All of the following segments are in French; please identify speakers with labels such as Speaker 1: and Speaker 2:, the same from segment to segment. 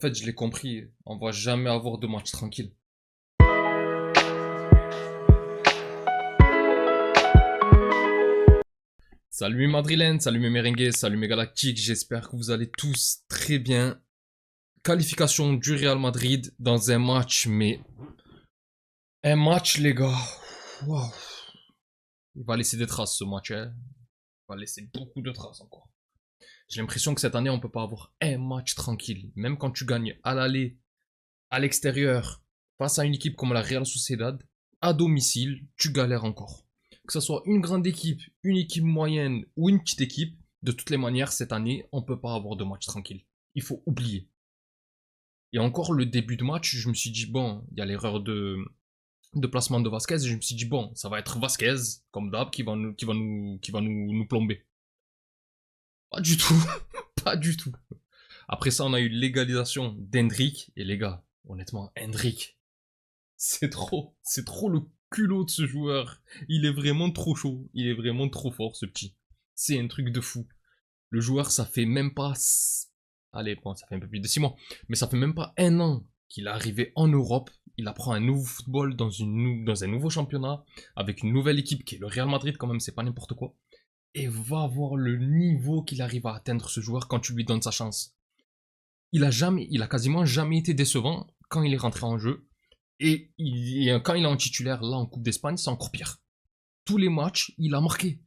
Speaker 1: fait, je l'ai compris. On va jamais avoir de match tranquille. Salut mes madrilènes, salut mes merengues, salut mes galactiques. J'espère que vous allez tous très bien. Qualification du Real Madrid dans un match, mais un match, les gars. Waouh. Il va laisser des traces ce match, hein. Il va laisser beaucoup de traces encore. J'ai l'impression que cette année, on peut pas avoir un match tranquille. Même quand tu gagnes à l'aller, à l'extérieur, face à une équipe comme la Real Sociedad, à domicile, tu galères encore. Que ce soit une grande équipe, une équipe moyenne ou une petite équipe, de toutes les manières, cette année, on peut pas avoir de match tranquille. Il faut oublier. Et encore le début de match, je me suis dit, bon, il y a l'erreur de placement de Vasquez, et je me suis dit, bon, ça va être Vasquez, comme d'hab, qui va nous plomber. Pas du tout. Pas du tout. Après ça, on a eu l'égalisation d'Hendrick. Et les gars, honnêtement, Hendrick, c'est trop le culot de ce joueur. Il est vraiment trop chaud. Il est vraiment trop fort, ce petit. C'est un truc de fou. Le joueur, ça fait même pas... Allez, bon, ça fait un peu plus de 6 mois. Mais ça fait même pas un an qu'il est arrivé en Europe. Il apprend un nouveau football dans un nouveau championnat. Avec une nouvelle équipe qui est le Real Madrid quand même, c'est pas n'importe quoi. Et va voir le niveau qu'il arrive à atteindre ce joueur quand tu lui donnes sa chance. Il a quasiment jamais été décevant quand il est rentré en jeu. Et quand il est en titulaire, là, en Coupe d'Espagne, c'est encore pire. Tous les matchs, il a marqué.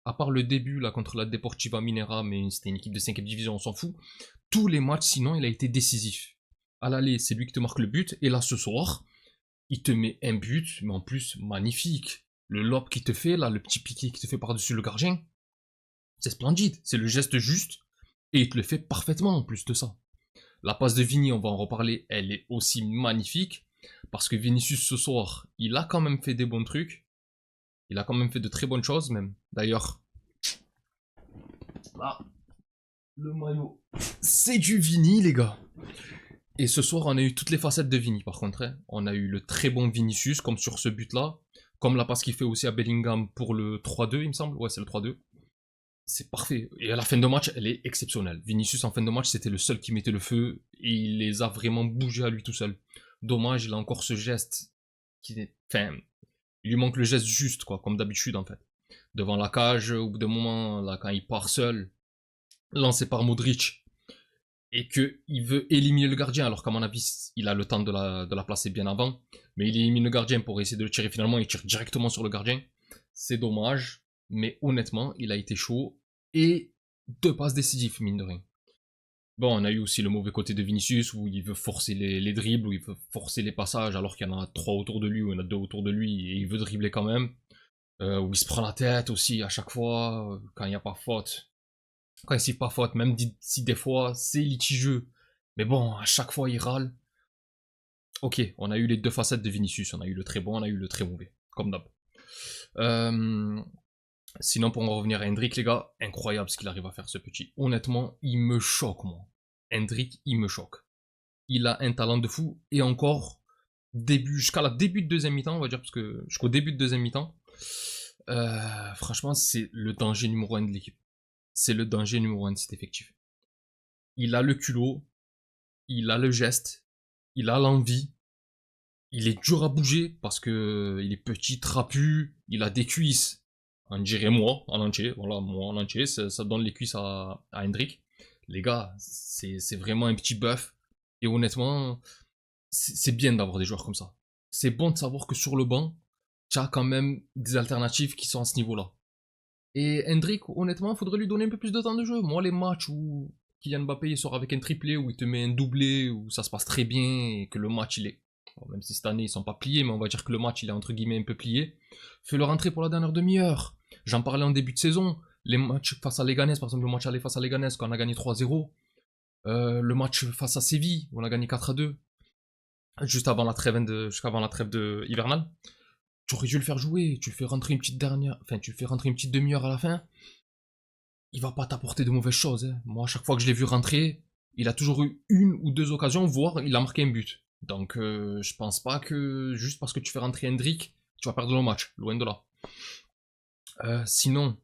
Speaker 1: À part le début, là, contre la Deportiva Minera, mais c'était une équipe de 5ème division, on s'en fout. Tous les matchs, sinon, il a été décisif. À l'aller, c'est lui qui te marque le but. Et là, ce soir, il te met un but, mais en plus, magnifique. Le lob qu'il te fait, là, le petit piqué qu'il te fait par-dessus le gardien, c'est splendide. C'est le geste juste. Et il te le fait parfaitement, en plus de ça. La passe de Vini, on va en reparler, elle est aussi magnifique. Parce que Vinicius, ce soir, il a quand même fait des bons trucs. Il a quand même fait de très bonnes choses, même. D'ailleurs, là, le maillot, c'est du Vini, les gars. Et ce soir, on a eu toutes les facettes de Vini, par contre. Hein. On a eu le très bon Vinicius, comme sur ce but-là. Comme la passe qu'il fait aussi à Bellingham pour le 3-2, il me semble. Ouais, c'est le 3-2. C'est parfait. Et à la fin de match, elle est exceptionnelle. Vinicius, en fin de match, c'était le seul qui mettait le feu. Et il les a vraiment bougés à lui tout seul. Dommage, il a encore ce geste qui est... Enfin, il lui manque le geste juste, quoi, comme d'habitude, en fait. Devant la cage, au bout d'un moment, là, quand il part seul, lancé par Modric, et qu'il veut éliminer le gardien, alors qu'à mon avis, il a le temps de la placer bien avant, mais il élimine le gardien pour essayer de le tirer finalement, il tire directement sur le gardien. C'est dommage, mais honnêtement, il a été chaud, et 2 passes décisives, mine de rien. Bon, on a eu aussi le mauvais côté de Vinicius, où il veut forcer les dribbles, où il veut forcer les passages, alors qu'il y en a 3 autour de lui, ou il y en a 2 autour de lui, et il veut dribbler quand même. Où il se prend la tête aussi à chaque fois, quand il n'y a pas faute. Quand il n'y a pas faute, même si des fois c'est litigieux. Mais bon, à chaque fois il râle. Ok, on a eu les 2 facettes de Vinicius, on a eu le très bon, on a eu le très mauvais, comme d'hab. Sinon, pour en revenir à Hendrick, les gars, incroyable ce qu'il arrive à faire, ce petit. Honnêtement, il me choque, moi. Hendrick, il me choque. Il a un talent de fou, et encore, jusqu'à la début de deuxième mi-temps, on va dire, parce que jusqu'au début de deuxième mi-temps, franchement, c'est le danger numéro 1 de l'équipe. C'est le danger numéro 1 de cet effectif. Il a le culot, il a le geste, il a l'envie, il est dur à bouger parce que il est petit, trapu, il a des cuisses. On dirait moi en entier, voilà, moi en entier, ça donne les cuisses à Hendrick. Les gars, c'est vraiment un petit bœuf. Et honnêtement, c'est bien d'avoir des joueurs comme ça. C'est bon de savoir que sur le banc, tu as quand même des alternatives qui sont à ce niveau-là. Et Hendrick, honnêtement, il faudrait lui donner un peu plus de temps de jeu. Moi, les matchs où Kylian Mbappé il sort avec un triplé, où il te met un doublé, où ça se passe très bien, et que le match il est... Bon, même si cette année ils sont pas pliés, mais on va dire que le match il est entre guillemets un peu plié. Fais-le rentrer pour la dernière demi-heure. J'en parlais en début de saison. Les matchs face à Leganés, par exemple le match aller face à Leganés, quand on a gagné 3-0. Le match face à Séville, où on a gagné 4-2. Juste avant la trêve hivernale. Tu aurais dû le faire jouer, tu le fais rentrer une petite demi-heure à la fin, il va pas t'apporter de mauvaises choses. Hein. Moi, à chaque fois que je l'ai vu rentrer, il a toujours eu 1 ou 2 occasions, voire il a marqué un but. Donc, je pense pas que juste parce que tu fais rentrer Hendrick, tu vas perdre le match, loin de là. Sinon,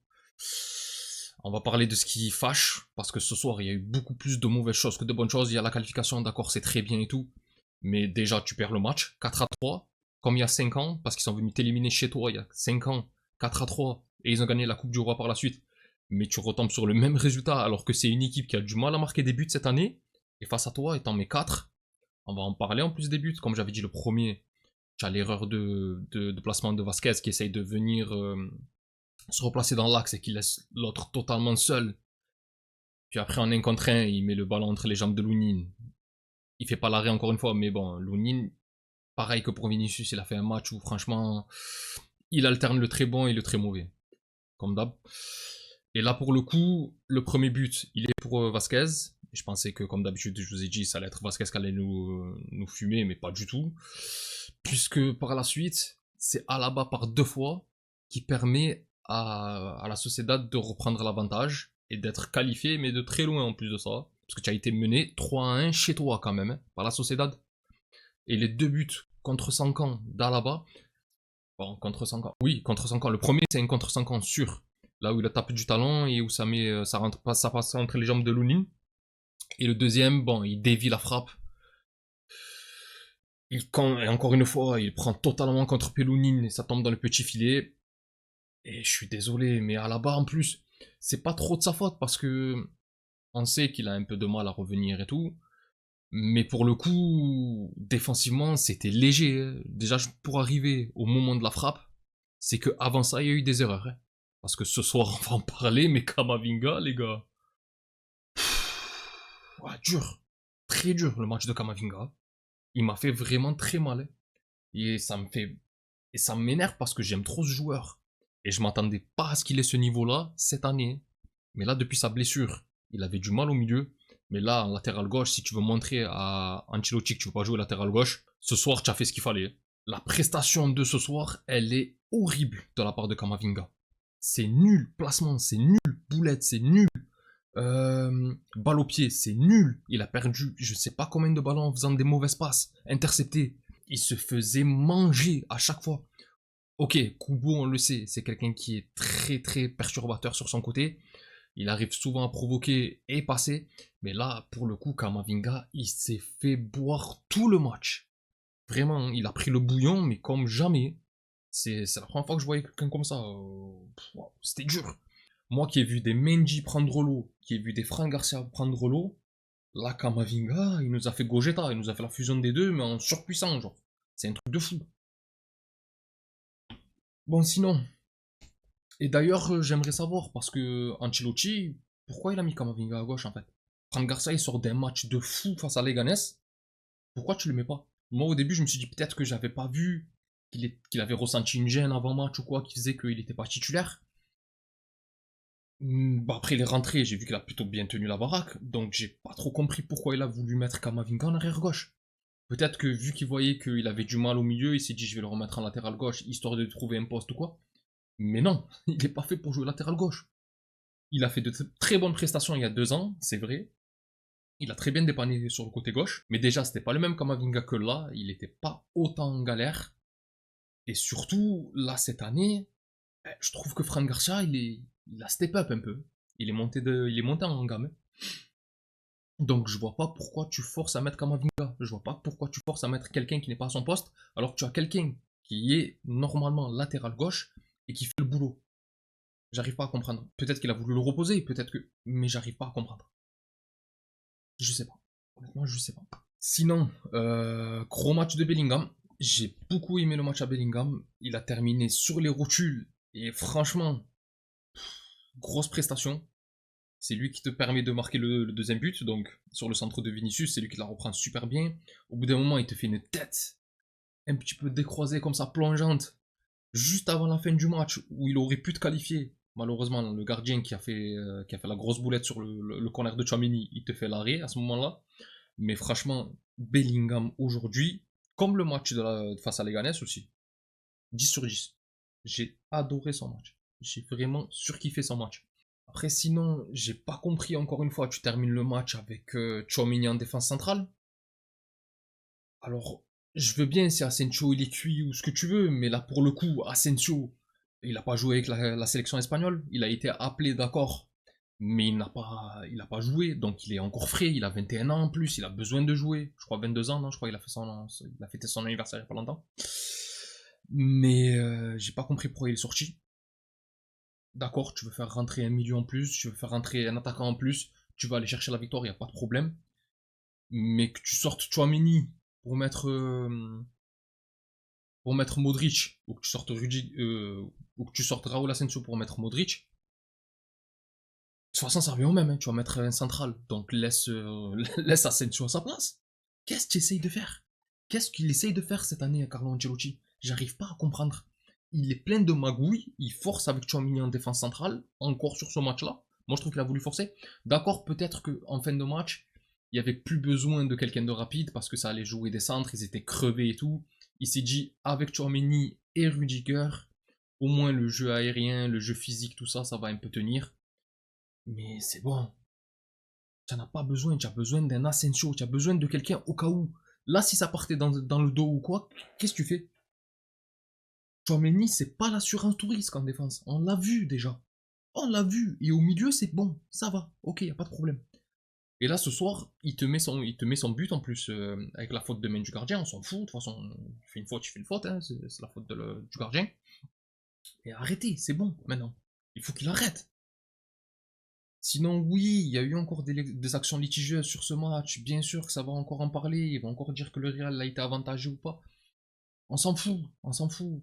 Speaker 1: On va parler de ce qui fâche, parce que ce soir, il y a eu beaucoup plus de mauvaises choses que de bonnes choses. Il y a la qualification, d'accord, c'est très bien et tout. Mais déjà, tu perds le match, 4-3, comme il y a 5 ans, parce qu'ils sont venus t'éliminer chez toi il y a 5 ans, 4-3, et ils ont gagné la Coupe du Roi par la suite. Mais tu retombes sur le même résultat, alors que c'est une équipe qui a du mal à marquer des buts cette année, et face à toi, et t'en mets 4. On va en parler en plus des buts, comme j'avais dit le premier. Tu as l'erreur de placement de Vasquez qui essaye de venir se replacer dans l'axe et qui laisse l'autre totalement seul. Puis après, en 1 contre 1, il met le ballon entre les jambes de Lunin. Il fait pas l'arrêt encore une fois, mais bon, Lunin, pareil que pour Vinicius, il a fait un match où franchement, il alterne le très bon et le très mauvais. Comme d'hab. Et là, pour le coup, le premier but, il est pour Vasquez. Je pensais que, comme d'habitude, je vous ai dit, ça allait être Vasquez qui allait nous fumer, mais pas du tout. Puisque par la suite, c'est Alaba par 2 fois qui permet à la Sociedad de reprendre l'avantage et d'être qualifié, mais de très loin en plus de ça. Parce que tu as été mené 3-1 chez toi quand même, hein, par la Sociedad. Et les 2 buts contre 5 ans d'Alaba, bon, contre 5 ans, oui, contre 5 ans. Le premier, c'est un contre 5 ans sûr. Là où il a tapé du talon et où ça passe entre les jambes de Lunin. Et le deuxième, bon, il dévie la frappe. Et encore une fois, il prend totalement contre Pelounin et ça tombe dans le petit filet. Et je suis désolé, mais à la barre en plus, c'est pas trop de sa faute parce que on sait qu'il a un peu de mal à revenir et tout. Mais pour le coup, défensivement, c'était léger, hein. Déjà, pour arriver au moment de la frappe, c'est que avant ça, il y a eu des erreurs, hein. Parce que ce soir, on va en parler, mais Kamavinga, les gars. Ouais, dur. Très dur, le match de Kamavinga. Il m'a fait vraiment très mal, hein. Et ça m'énerve parce que j'aime trop ce joueur. Et je m'attendais pas à ce qu'il ait ce niveau-là cette année. Mais là, depuis sa blessure, il avait du mal au milieu. Mais là, en latéral gauche, si tu veux montrer à Ancelotti que tu veux pas jouer latéral gauche, ce soir, tu as fait ce qu'il fallait. La prestation de ce soir, elle est horrible de la part de Kamavinga. C'est nul. Placement, c'est nul. Boulette, c'est nul. Balle au pied, c'est nul. Il a perdu je sais pas combien de ballons en faisant des mauvaises passes. Intercepté. Il se faisait manger à chaque fois. Ok, Kubo, on le sait, c'est quelqu'un qui est très très perturbateur sur son côté. Il arrive souvent à provoquer et passer. Mais là, pour le coup, Kamavinga, il s'est fait boire tout le match. Vraiment, il a pris le bouillon, mais comme jamais. C'est la première fois que je voyais quelqu'un comme ça. C'était dur. Moi qui ai vu des Mendy prendre l'eau, qui ai vu des Fran Garcia prendre l'eau, là, Kamavinga, il nous a fait Gogeta, il nous a fait la fusion des deux, mais en surpuissant, genre. C'est un truc de fou. Bon, sinon. Et d'ailleurs, j'aimerais savoir, parce que Ancelotti, pourquoi il a mis Kamavinga à gauche, en fait? Fran Garcia, il sort d'un match de fou face à Leganés. Pourquoi tu le mets pas? Moi, au début, je me suis dit peut-être que j'avais pas vu qu'il avait ressenti une gêne avant match ou quoi, qui faisait qu'il était pas titulaire. Bah après il est rentré, j'ai vu qu'il a plutôt bien tenu la baraque, donc j'ai pas trop compris pourquoi il a voulu mettre Kamavinga en arrière gauche. Peut-être que vu qu'il voyait qu'il avait du mal au milieu, il s'est dit je vais le remettre en latéral gauche, histoire de trouver un poste ou quoi. Mais non, il est pas fait pour jouer latéral gauche. Il a fait de très bonnes prestations il y a 2 ans, c'est vrai. Il a très bien dépanné sur le côté gauche, mais déjà c'était pas le même Kamavinga que là, il était pas autant en galère. Et surtout, là cette année, je trouve que Fran Garcia, il a step up un peu. Il est monté en gamme, hein. Donc je vois pas pourquoi tu forces à mettre Kamavinga. Je vois pas pourquoi tu forces à mettre quelqu'un qui n'est pas à son poste, alors que tu as quelqu'un qui est normalement latéral gauche et qui fait le boulot. J'arrive pas à comprendre. Peut-être qu'il a voulu le reposer, peut-être que... Mais j'arrive pas à comprendre. Je sais pas. Honnêtement, je sais pas. Sinon, gros match de Bellingham. J'ai beaucoup aimé le match à Bellingham. Il a terminé sur les rotules. Et franchement, grosse prestation. C'est lui qui te permet de marquer le deuxième but. Donc, sur le centre de Vinicius, c'est lui qui la reprend super bien. Au bout d'un moment, il te fait une tête un petit peu décroisée comme ça, plongeante. Juste avant la fin du match, où il aurait pu te qualifier. Malheureusement, le gardien qui a fait la grosse boulette sur le corner de Tchouaméni, il te fait l'arrêt à ce moment-là. Mais franchement, Bellingham aujourd'hui, comme le match face à Leganés aussi, 10 sur 10. J'ai adoré son match. J'ai vraiment surkiffé son match. Après, sinon, j'ai pas compris encore une fois, tu termines le match avec Tchouaméni en défense centrale. Alors, je veux bien si Asensio il est cuit ou ce que tu veux, mais là pour le coup, Asensio, il a pas joué avec la sélection espagnole. Il a été appelé, d'accord, Mais il a pas joué, donc il est encore frais, il a 21 ans en plus, il a besoin de jouer. Je crois 22 ans, non, je crois qu'il a il a fêté son anniversaire il y a pas longtemps. Mais j'ai pas compris pourquoi il est sorti. D'accord, tu veux faire rentrer un milieu en plus, tu veux faire rentrer un attaquant en plus, tu vas aller chercher la victoire, il n'y a pas de problème. Mais que tu sortes Chouameni pour mettre Modric, ou que tu sortes ou que tu sortes Raúl Asensio pour mettre Modric, de toute façon ça revient au même, hein, tu vas mettre un central, donc laisse Asensio à sa place. Qu'est-ce que tu essayes de faire? Qu'est-ce qu'il essaye de faire cette année à Carlo Ancelotti? J'arrive pas à comprendre. Il est plein de magouilles, il force avec Chouamini en défense centrale, encore sur ce match-là. Moi je trouve qu'il a voulu forcer. D'accord, peut-être qu'en fin de match, il n'y avait plus besoin de quelqu'un de rapide parce que ça allait jouer des centres, ils étaient crevés et tout. Il s'est dit, avec Chouameni et Rudiger, au moins le jeu aérien, le jeu physique, tout ça, ça va un peu tenir. Mais c'est bon. Tu n'en as pas besoin, tu as besoin d'un Asensio, tu as besoin de quelqu'un au cas où. Là, si ça partait dans le dos ou quoi, qu'est-ce que tu fais? Chouameni, c'est pas l'assurance tout risque en défense. On l'a vu déjà. On l'a vu. Et au milieu, c'est bon. Ça va. Ok, y a pas de problème. Et là, ce soir, il te met son but en plus, avec la faute de main du gardien. On s'en fout. De toute façon, tu fais une faute. Hein, c'est la faute du gardien. Et arrêtez, c'est bon maintenant. Il faut qu'il arrête. Sinon, oui, il y a eu encore des actions litigieuses sur ce match. Bien sûr que ça va encore en parler. Ils vont encore dire que le Real a été avantagé ou pas. On s'en fout,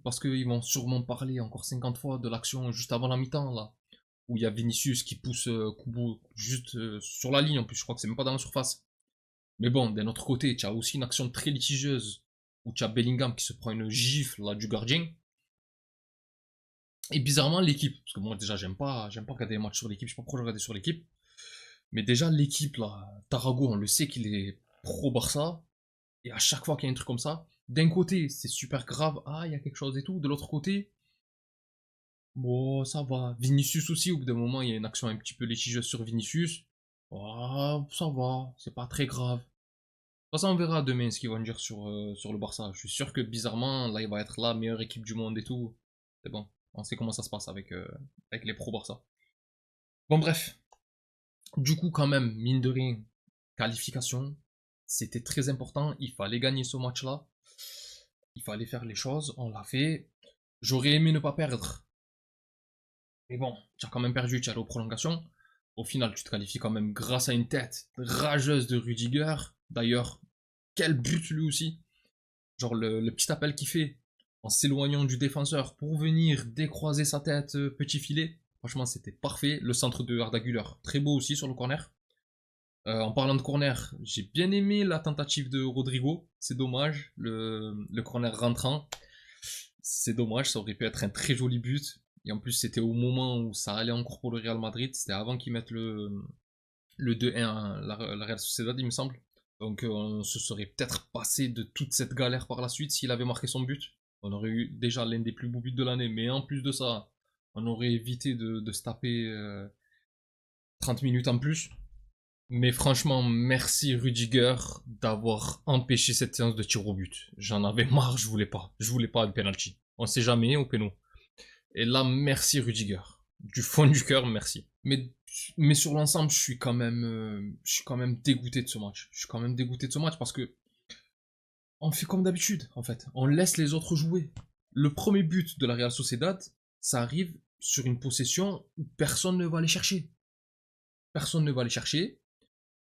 Speaker 1: parce qu'ils vont sûrement parler encore 50 fois de l'action juste avant la mi-temps, là, où il y a Vinicius qui pousse Kubo juste sur la ligne, en plus je crois que c'est même pas dans la surface. Mais bon, d'un autre côté, tu as aussi une action très litigieuse, où tu as Bellingham qui se prend une gifle là, du gardien. Et bizarrement, l'équipe, parce que moi déjà j'aime pas regarder les matchs sur l'équipe, je sais pas pourquoi je regarde sur l'équipe, mais déjà l'équipe là, Tarago, on le sait qu'il est pro Barça, et à chaque fois qu'il y a un truc comme ça, d'un côté c'est super grave, ah il y a quelque chose et tout, de l'autre côté, bon ça va. Vinicius aussi, au bout d'un moment il y a une action un petit peu litigieuse sur Vinicius, ah ça va, c'est pas très grave. De toute façon on verra demain ce qu'ils vont dire sur le Barça, je suis sûr que bizarrement là il va être la meilleure équipe du monde et tout, c'est bon, on sait comment ça se passe avec les pro Barça. Bon bref, du coup quand même, mine de rien, qualification, c'était très important, il fallait gagner ce match-là. Il fallait faire les choses, on l'a fait. J'aurais aimé ne pas perdre. Mais bon, tu as quand même perdu, tu es allé aux prolongations. Au final, tu te qualifies quand même grâce à une tête rageuse de Rudiger. D'ailleurs, quel but lui aussi. Genre le petit appel qu'il fait en s'éloignant du défenseur pour venir décroiser sa tête petit filet. Franchement, c'était parfait. Le centre de Arda Güler, très beau aussi sur le corner. En parlant de corner, j'ai bien aimé la tentative de Rodrigo. C'est dommage, le corner rentrant. C'est dommage, ça aurait pu être un très joli but. Et en plus, c'était au moment où ça allait encore pour le Real Madrid. C'était avant qu'ils mettent le 2-1 la Real Sociedad, il me semble. Donc on se serait peut-être passé de toute cette galère par la suite s'il avait marqué son but. On aurait eu déjà l'un des plus beaux buts de l'année. Mais en plus de ça, on aurait évité de se taper 30 minutes en plus. Mais franchement, merci Rudiger d'avoir empêché cette séance de tir au but. J'en avais marre, je voulais pas. Je voulais pas de penalty. On sait jamais au péno. Et là, merci Rudiger. Du fond du cœur, merci. Mais sur l'ensemble, je suis quand même dégoûté de ce match. Je suis quand même dégoûté de ce match parce que on fait comme d'habitude, en fait. On laisse les autres jouer. Le premier but de la Real Sociedad, ça arrive sur une possession où personne ne va aller chercher. Personne ne va aller chercher.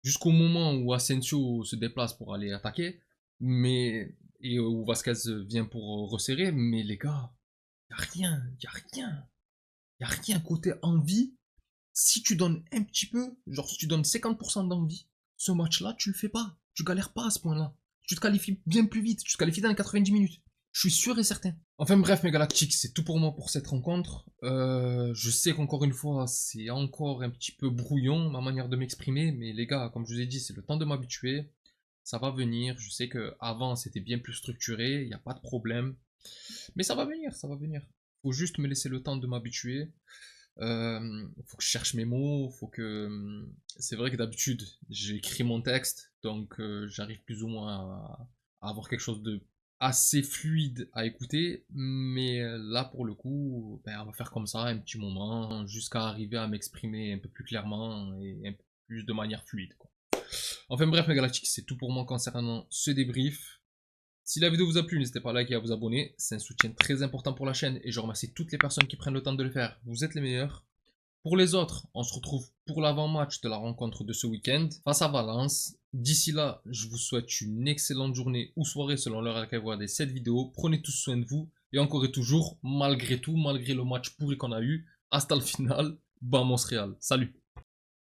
Speaker 1: Jusqu'au moment où Asensio se déplace pour aller attaquer, et où Vasquez vient pour resserrer, mais les gars, y a rien, y a rien, y a rien côté envie. Si tu donnes un petit peu, genre si tu donnes 50% d'envie, ce match-là, tu le fais pas, tu galères pas à ce point-là. Tu te qualifies bien plus vite, tu te qualifies dans les 90 minutes. Je suis sûr et certain. Enfin bref, mes galactiques, c'est tout pour moi pour cette rencontre. Je sais qu'encore une fois, c'est encore un petit peu brouillon ma manière de m'exprimer, mais les gars, comme je vous ai dit, c'est le temps de m'habituer. Ça va venir. Je sais que avant c'était bien plus structuré, il n'y a pas de problème. Mais ça va venir, ça va venir. Faut juste me laisser le temps de m'habituer. Faut que je cherche mes mots, faut que. C'est vrai que d'habitude, j'écris mon texte, donc j'arrive plus ou moins à avoir quelque chose de assez fluide à écouter, mais là pour le coup, on va faire comme ça un petit moment jusqu'à arriver à m'exprimer un peu plus clairement et un peu plus de manière fluide, quoi. Enfin bref mes galactiques, c'est tout pour moi concernant ce débrief. Si la vidéo vous a plu, n'hésitez pas à liker et à vous abonner, c'est un soutien très important pour la chaîne et je remercie toutes les personnes qui prennent le temps de le faire, vous êtes les meilleurs. Pour les autres, on se retrouve pour l'avant-match de la rencontre de ce week-end face à Valence. D'ici là, je vous souhaite une excellente journée ou soirée selon l'heure à laquelle vous regardez cette vidéo. Prenez tous soin de vous et encore et toujours, malgré tout, malgré le match pourri qu'on a eu, hasta le final, vamos Real. Salut!